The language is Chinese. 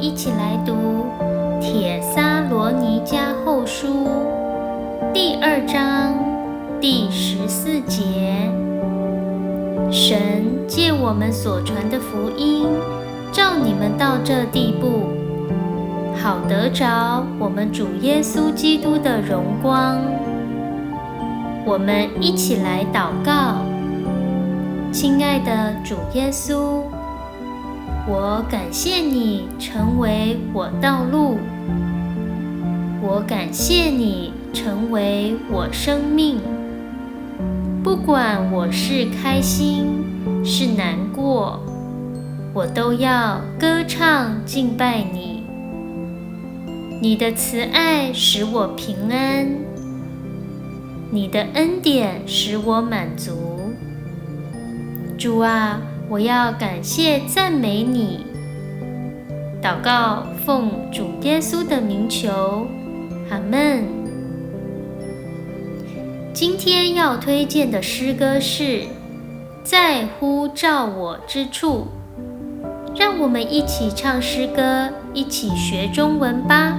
一起来读帖撒罗尼迦后书第2章第14节。神借我们所传的福音，召你们到这地步，好得着我们主耶稣基督的荣光。我们一起来祷告。亲爱的主耶稣，我感谢你成为我道路，我感谢你成为我生命。不管我是开心是难过，我都要歌唱敬拜你。你的慈爱使我平安，你的恩典使我满足。主啊，我要感谢赞美你。祷告奉主耶稣的名求，阿们。今天要推荐的诗歌是在乎照我之处。让我们一起唱诗歌，一起学中文吧。